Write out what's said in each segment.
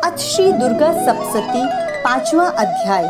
अथ श्री दुर्गा सप्तशती 5वां अध्याय।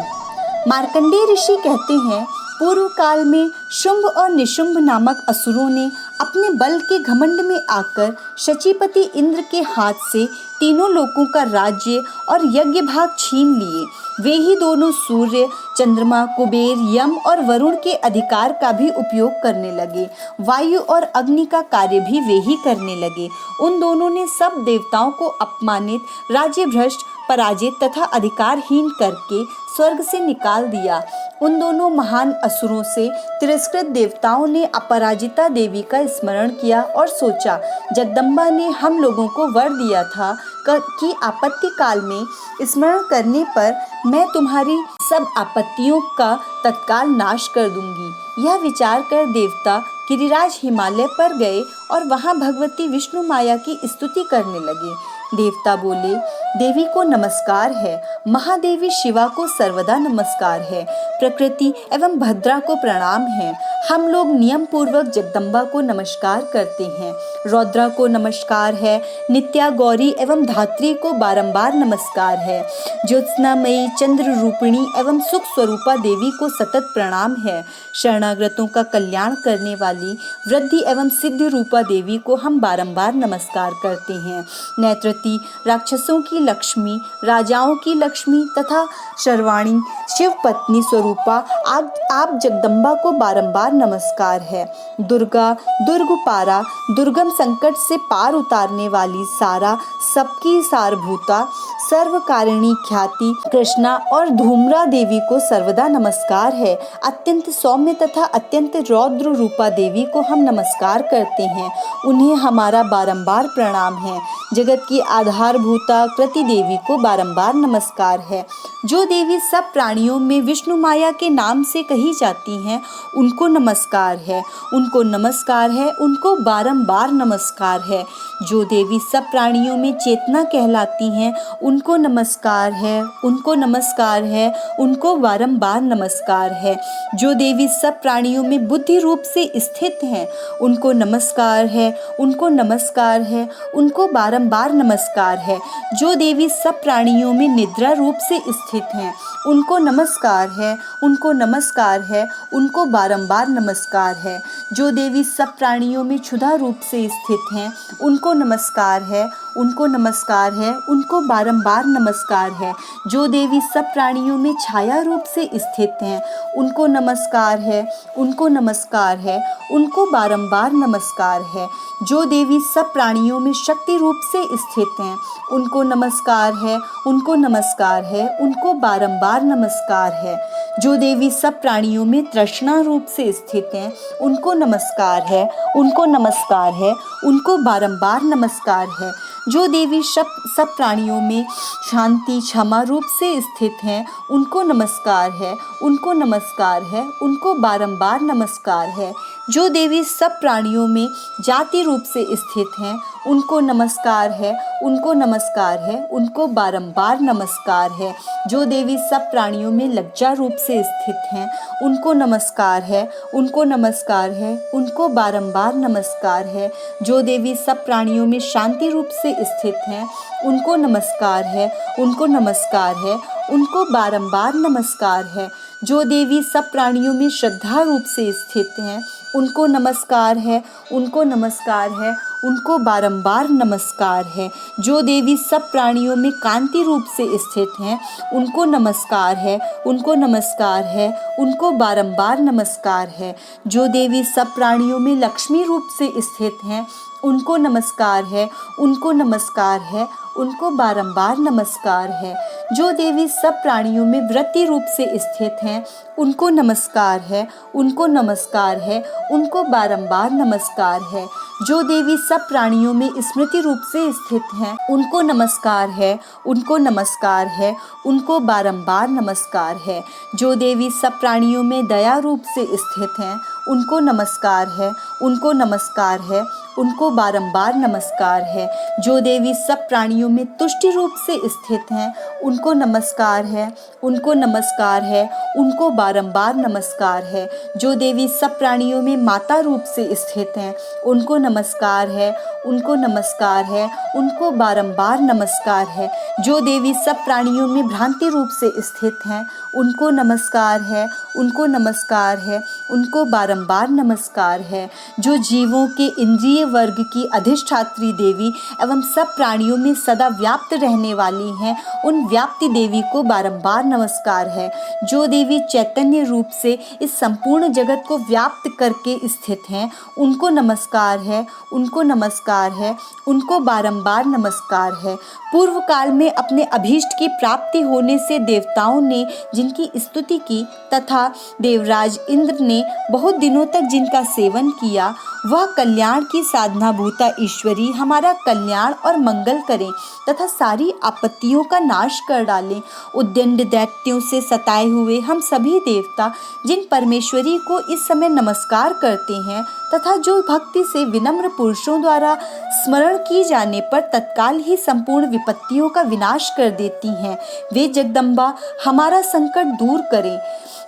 मार्कंडेय ऋषि कहते हैं, पूर्व काल में शुंभ और निशुंभ नामक असुरों ने अपने बल के घमंड में आकर शचीपति इंद्र के हाथ से तीनों लोकों का राज्य और यज्ञ भाग छीन लिए। वे ही दोनों सूर्य, चंद्रमा, कुबेर, यम और वरुण के अधिकार का भी उपयोग करने लगे। वायु और अग्नि का कार्य भी वे ही करने लगे। उन दोनों ने सब देवताओं को अपमानित, राज्य भ्रष्ट, पराजित तथा अधिकारहीन करके स्वर्ग से निकाल दिया। उन दोनों महान असुरों से तिरस्कृत देवताओं ने अपराजिता देवी का स्मरण किया और सोचा, जगदम्बा ने हम लोगों को वर दिया था कि आपत्ति काल में स्मरण करने पर मैं तुम्हारी सब आपत्तियों का तत्काल नाश कर दूंगी। यह विचार कर देवता गिरिराज हिमालय पर गए और वहां भगवती विष्णु माया की स्तुति करने लगे। देवता बोले, देवी को नमस्कार है, महादेवी शिवा को सर्वदा नमस्कार है, प्रकृति एवं भद्रा को प्रणाम है। हम लोग नियम पूर्वक जगदम्बा को नमस्कार करते हैं। रौद्रा को नमस्कार है, नित्या, गौरी एवं धात्री को बारंबार नमस्कार है। ज्योत्सनामयी, चंद्र रूपिणी एवं सुख स्वरूपा देवी को सतत प्रणाम है। शरणागतों का कल्याण करने वाली वृद्धि एवं सिद्धि रूपा देवी को हम बारंबार नमस्कार करते हैं। नेत्रवती, राक्षसों की लक्ष्मी, राजाओं की लक्ष्मी तथा शर्वाणी, शिव पत्नी स्वरूपा आप जगदम्बा को बारंबार नमस्कार है। दुर्गा, दुर्गपारा, दुर्गम संकट से पार उतारने वाली सारा, सबकी सारभूता, सर्वकारिणी ख्याति कृष्णा और धूम्रा देवी को सर्वदा नमस्कार है। अत्यंत सौम्य तथा अत्यंत रौद्र रूपा देवी को हम नमस्कार करते हैं। उन्हें हमारा बारंबार प्रणाम है। जगत की आधारभूता कृति देवी को बारंबार नमस्कार है। जो देवी सब प्राणियों में विष्णु माया के नाम से कही जाती हैं, उनको नमस्कार है, उनको नमस्कार है, उनको बारंबार नमस्कार है। जो देवी सब प्राणियों में चेतना कहलाती हैं, उनको नमस्कार है, उनको नमस्कार है, उनको बारंबार नमस्कार है। जो देवी सब प्राणियों में बुद्धि रूप से स्थित हैं, उनको नमस्कार है, उनको नमस्कार है, उनको बारंबार नमस्कार है। जो देवी सब प्राणियों में निद्रा रूप से स्थित हैं, उनको नमस्कार है, उनको नमस्कार है, उनको बारंबार नमस्कार है। जो देवी सब प्राणियों में क्षुधा रूप से स्थित हैं, उनको नमस्कार है, उनको नमस्कार है, उनको बारंबार नमस्कार है। जो देवी सब प्राणियों में छाया रूप से स्थित हैं, उनको नमस्कार है, उनको नमस्कार है, उनको बारंबार नमस्कार है। जो देवी सब प्राणियों में शक्ति रूप से स्थित हैं, उनको नमस्कार है, उनको नमस्कार है, उनको बारंबार नमस्कार है। जो देवी सब प्राणियों में तृष्णा रूप से स्थित हैं, उनको नमस्कार है, उनको नमस्कार है, उनको बारंबार नमस्कार है। जो देवी सब प्राणियों में शांति, क्षमा रूप से स्थित हैं, उनको नमस्कार है, उनको नमस्कार है, उनको बारंबार नमस्कार है। जो देवी सब प्राणियों में जाति रूप से स्थित हैं, उनको नमस्कार है, उनको नमस्कार है, उनको बारंबार नमस्कार है। जो देवी सब प्राणियों में लज्जा रूप से स्थित हैं, उनको नमस्कार है, उनको नमस्कार है, उनको बारंबार नमस्कार है। जो देवी सब प्राणियों में शांति रूप से स्थित हैं, उनको नमस्कार है, उनको नमस्कार है, उनको बारंबार नमस्कार है। जो देवी सब प्राणियों में श्रद्धा रूप से स्थित हैं, उनको नमस्कार है, उनको नमस्कार है, उनको बारंबार नमस्कार है। जो देवी सब प्राणियों में कांति रूप से स्थित हैं, उनको नमस्कार है, उनको नमस्कार है, उनको बारंबार नमस्कार है। जो देवी सब प्राणियों में लक्ष्मी रूप से स्थित हैं, उनको नमस्कार है, उनको नमस्कार है, उनको बारंबार नमस्कार है। जो देवी सब प्राणियों में वृत्ति रूप से स्थित हैं, उनको नमस्कार है, उनको नमस्कार है, उनको बारंबार नमस्कार है। जो देवी सब प्राणियों में स्मृति रूप से स्थित हैं, उनको नमस्कार है, उनको नमस्कार है, उनको बारंबार नमस्कार है। जो देवी सब प्राणियों में दया रूप से स्थित हैं, उनको नमस्कार है, उनको नमस्कार है, उनको बारंबार नमस्कार है। जो देवी सब प्राणियों में तुष्टि रूप से स्थित हैं, उनको उनको नमस्कार है, उनको नमस्कार है, उनको बारंबार नमस्कार है। जो देवी सब प्राणियों में माता रूप से स्थित हैं, उनको नमस्कार है, उनको नमस्कार है, उनको बारंबार नमस्कार है। जो देवी सब प्राणियों में भ्रांति रूप से स्थित हैं, उनको नमस्कार है, उनको नमस्कार है, उनको बारंबार नमस्कार है। जो जीवों के इंद्रिय वर्ग की अधिष्ठात्री देवी एवं सब प्राणियों में सदा व्याप्त रहने वाली हैं, उन व्याप्ति देवी को बारंबार नमस्कार है। जो देवी चैतन्य रूप से इस संपूर्ण जगत को व्याप्त करके स्थित हैं, उनको नमस्कार है, उनको नमस्कार है, उनको बारंबार नमस्कार है। पूर्व काल में अपने अभीष्ट की प्राप्ति होने से देवताओं ने जिनकी स्तुति की तथा देवराज इंद्र ने बहुत दिनों तक जिनका सेवन किया, वह कल्याण की साधना भूता ईश्वरी हमारा कल्याण और मंगल करें तथा सारी आपत्तियों का नाश कर डालें। उद्दंड दैत्यों से सताए हुए हम सभी देवता जिन परमेश्वरी को इस समय नमस्कार करते हैं तथा जो भक्ति से विनम्र पुरुषों द्वारा स्मरण की जाने पर तत्काल ही संपूर्ण विपत्तियों का विनाश कर देती हैं, वे जगदम्बा हमारा संकट दूर करें।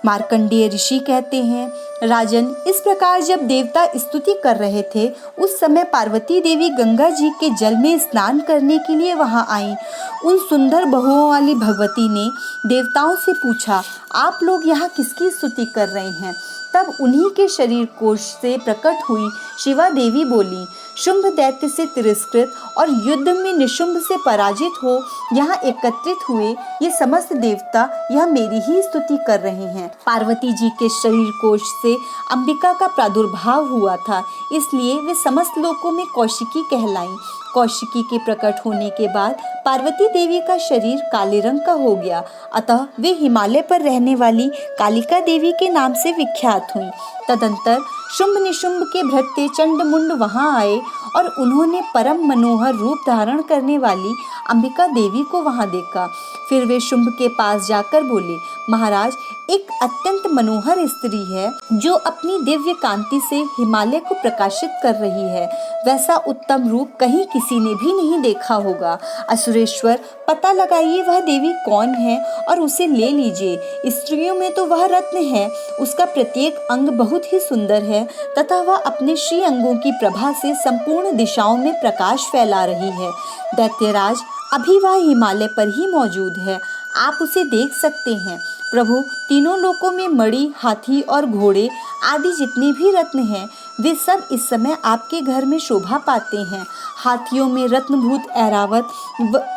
मार्कंडेय ऋषि कहते हैं, राजन, इस प्रकार जब देवता स्तुति कर रहे थे, उस समय पार्वती देवी गंगा जी के जल में स्नान करने के लिए वहां आईं। उन सुंदर बहुओं वाली भगवती ने देवताओं से पूछा, आप लोग यहाँ किसकी स्तुति कर रहे हैं? तब उन्हीं के शरीर कोश से प्रकट हुई शिवा देवी बोली, शुंभ दैत्य से तिरस्कृत और युद्ध में निशुंभ से पराजित हो यहाँ एकत्रित हुए ये समस्त देवता यह मेरी ही स्तुति कर रहे हैं। पार्वती जी के शरीर कोश से अंबिका का प्रादुर्भाव हुआ था, इसलिए वे समस्त लोकों में कौशिकी कहलाईं। कौशिकी के प्रकट होने के बाद पार्वती देवी का शरीर काले रंग का हो गया, अतः वे हिमालय पर रहने वाली कालिका देवी के नाम से विख्यात हुईं। तदंतर शुंभ निशुंभ के भ्राते चंडमुंड वहां आए और उन्होंने परम मनोहर रूप धारण करने वाली अंबिका देवी को वहां देखा। फिर वे शुंभ के पास जाकर बोले, महाराज, एक अत्यंत मनोहर स्त्री है जो अपनी दिव्य कांति से हिमालय को प्रकाशित कर रही है। वैसा उत्तम रूप कहीं किसी ने भी नहीं देखा होगा। असुरेश्वर, पता लगाइए वह देवी कौन है और उसे ले लीजिए। स्त्रियों में तो वह रत्न है, उसका प्रत्येक अंग बहुत ही सुंदर है तथा वह अपने श्री अंगों की प्रभा से संपूर्ण दिशाओं में प्रकाश फैला रही है। दैत्यराज, अभी वह हिमालय पर ही मौजूद है, आप उसे देख सकते हैं। प्रभु, तीनों लोकों में मणि, हाथी और घोड़े आदि जितने भी रत्न हैं, वे सब इस समय आपके घर में शोभा पाते हैं। हाथियों में रत्नभूत ऐरावत,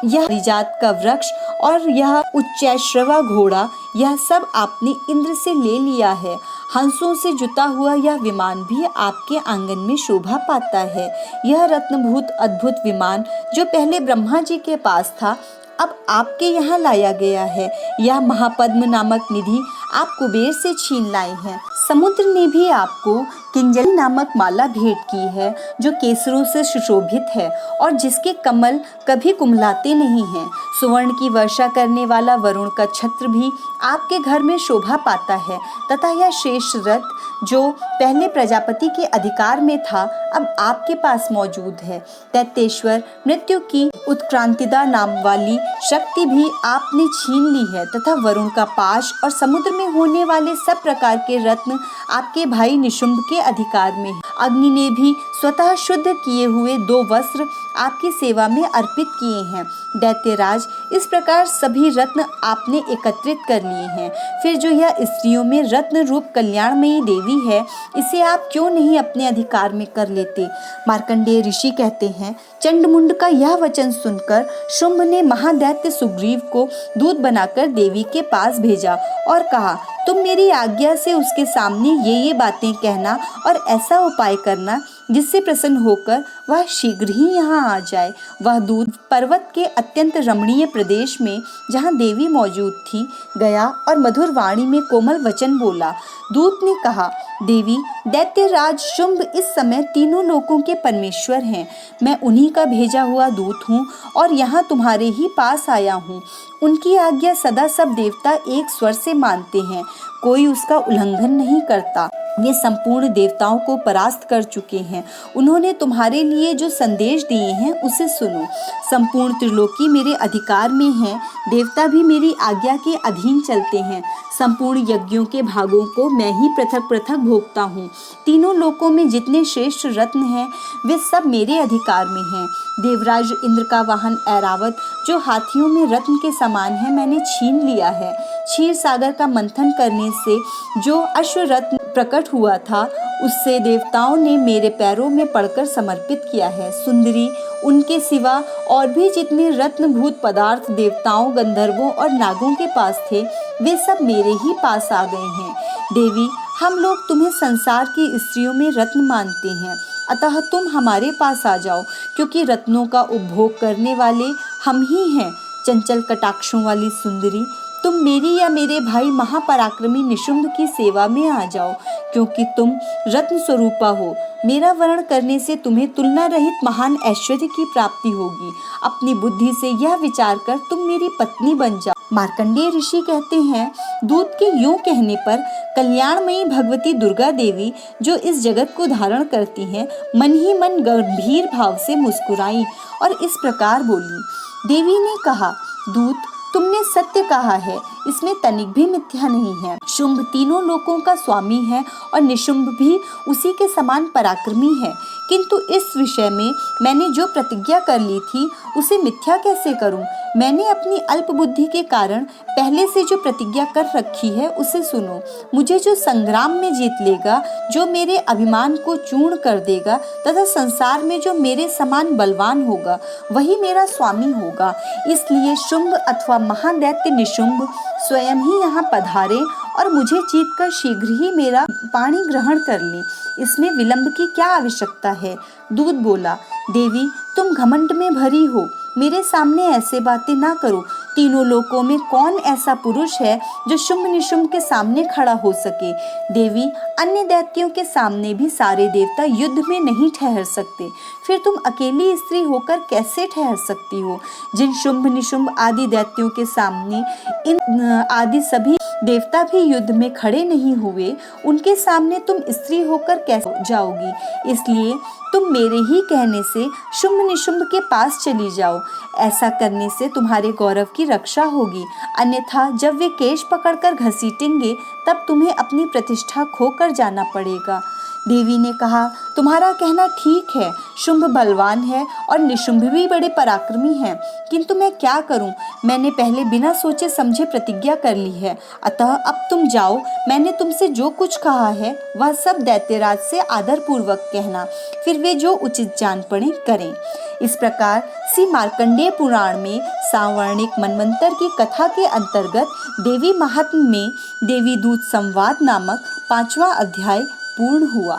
यह रिजात का वृक्ष और यह उच्चैश्रवा घोड़ा, यह सब आपने इंद्र से ले लिया है। हंसों से जुता हुआ यह विमान भी आपके आंगन में शोभा पाता है। यह रत्नभूत अद्भुत विमान जो पहले ब्रह्मा जी के पास था, अब आपके यहाँ लाया गया है। यह महापद्म नामक निधि आप कुबेर से छीन लाए हैं। समुद्र ने भी आपको किंजली नामक माला भेंट की है जो केसरों से सुशोभित है और जिसके कमल कभी कुम्हलाते नहीं हैं। सुवर्ण की वर्षा करने वाला वरुण का छत्र भी आपके घर में शोभा पाता है तथा यह शेष रथ जो पहले प्रजापति के अधिकार में था, अब आपके पास मौजूद है। दैत्येश्वर, मृत्यु की उत्क्रांतिदा नाम वाली शक्ति भी आपने छीन ली है तथा वरुण का पाश और समुद्र में होने वाले सब प्रकार के रत्न आपके भाई निशुंभ के अधिकार में है। अग्नि ने भी स्वतः शुद्ध किए हुए 2 वस्त्र आपकी सेवा में अर्पित किए हैं। दैत्यराज, इस प्रकार सभी रत्न आपने एकत्रित कर लिए हैं। फिर जो यह स्त्रियों में रत्न रूप कल्याणमयी देवी है, इसे आप क्यों नहीं अपने अधिकार में कर लेते? मार्कंडेय ऋषि कहते हैं, चंडमुंड का यह वचन सुनकर शुंभ ने महादैत्य सुग्रीव को दूत बनाकर देवी के पास भेजा और कहा, तुम मेरी आज्ञा से उसके सामने ये बातें कहना और ऐसा उपाय करना जिससे प्रसन्न होकर वह शीघ्र ही यहाँ आ जाए। वह दूत पर्वत के अत्यंत रमणीय प्रदेश में जहाँ देवी मौजूद थी गया और मधुर वाणी में कोमल वचन बोला। दूत ने कहा, देवी, दैत्यराज शुंभ इस समय तीनों लोकों के परमेश्वर हैं। मैं उन्हीं का भेजा हुआ दूत हूँ और यहाँ तुम्हारे ही पास आया हूँ। उनकी आज्ञा सदा सब देवता एक स्वर से मानते हैं, कोई उसका उल्लंघन नहीं करता। वे संपूर्ण देवताओं को परास्त कर चुके हैं। उन्होंने तुम्हारे लिए जो संदेश दिए हैं उसे सुनो। संपूर्ण त्रिलोकी मेरे अधिकार में है। देवता भी मेरी आज्ञा के अधीन चलते हैं। संपूर्ण यज्ञों के भागों को मैं ही पृथक पृथक भोगता हूँ। तीनों लोकों में जितने श्रेष्ठ रत्न हैं वे सब मेरे अधिकार में हैं। देवराज इंद्र का वाहन ऐरावत जो हाथियों में रत्न के समान है मैंने छीन लिया है। क्षीर सागर का मंथन करने से जो अश्वरत्न प्रकट हुआ था उससे देवताओं ने मेरे पैरों में पड़कर समर्पित किया है। सुंदरी, उनके सिवा और भी जितने रत्नभूत पदार्थ देवताओं, गंधर्वों और नागों के पास थे वे सब मेरे ही पास आ गए हैं। देवी, हम लोग तुम्हें संसार की स्त्रियों में रत्न मानते हैं, अतः तुम हमारे पास आ जाओ, क्योंकि रत्नों का उपभोग करने वाले हम ही हैं। चंचल कटाक्षों वाली सुंदरी, तुम मेरी या मेरे भाई महापराक्रमी निशुंभ की सेवा में आ जाओ, क्योंकि तुम रत्न स्वरूपा हो। मेरा वर्ण करने से तुम्हें तुलना रहित महान ऐश्वर्य की प्राप्ति होगी। अपनी बुद्धि से यह विचार कर तुम मेरी पत्नी बन जाओ। मार्कंडेय ऋषि कहते हैं, दूत के यूं कहने पर कल्याणमयी भगवती दुर्गा देवी जो इस जगत को धारण करती हैं, मन ही मन गंभीर भाव से मुस्कुराई और इस प्रकार बोली। देवी ने कहा, दूत, तुमने सत्य कहा है, इसमें तनिक भी मिथ्या नहीं है। शुंभ तीनों लोकों का स्वामी है और निशुंभ भी उसी के समान पराक्रमी है, किंतु इस विषय में मैंने जो प्रतिज्ञा कर ली थी उसे मिथ्या कैसे करूं? मैंने अपनी अल्प बुद्धि के कारण पहले से जो प्रतिज्ञा कर रखी है उसे सुनो। मुझे जो संग्राम में जीत लेगा, जो मेरे अभिमान को चूर्ण कर देगा तथा संसार में जो मेरे समान बलवान होगा वही मेरा स्वामी होगा। इसलिए शुंभ अथवा महादैत्य निशुंभ स्वयं ही यहाँ पधारे और मुझे जीतकर शीघ्र ही मेरा पाणी ग्रहण कर ले। इसमें विलंब की क्या आवश्यकता है? दूत बोला, देवी, तुम घमंड में भरी हो, मेरे सामने ऐसे बातें ना करो। तीनों लोकों में कौन ऐसा पुरुष है जो शुंभ निशुंभ के सामने खड़ा हो सके? देवी, अन्य दैत्यों के सामने भी सारे देवता युद्ध में नहीं ठहर सकते, फिर तुम अकेली स्त्री होकर कैसे ठहर सकती हो? जिन शुंभ निशुंभ आदि दैत्यों के सामने इन आदि सभी देवता भी युद्ध में खड़े नहीं हुए, उनके सामने तुम स्त्री होकर कैसे जाओगी? इसलिए तुम मेरे ही कहने से शुंभ निशुंभ के पास चली जाओ। ऐसा करने से तुम्हारे गौरव की रक्षा होगी, अन्यथा जब वे केश पकड़कर घसीटेंगे तब तुम्हें अपनी प्रतिष्ठा खोकर जाना पड़ेगा। देवी ने कहा, तुम्हारा कहना ठीक है, शुंभ बलवान है और निशुंभ भी बड़े पराक्रमी हैं, किंतु मैं क्या करूं? मैंने पहले बिना सोचे समझे प्रतिज्ञा कर ली है, अतः अब तुम जाओ। मैंने तुमसे जो कुछ कहा है वह सब दैत्यराज से आदर पूर्वक कहना, फिर वे जो उचित जान पड़े करें। इस प्रकार श्री मार्कंडेय पुराण में सांवर्णिक मनवंतर की कथा के अंतर्गत देवी महात्म्य में देवी दूत संवाद नामक 5वां अध्याय पूर्ण हुआ।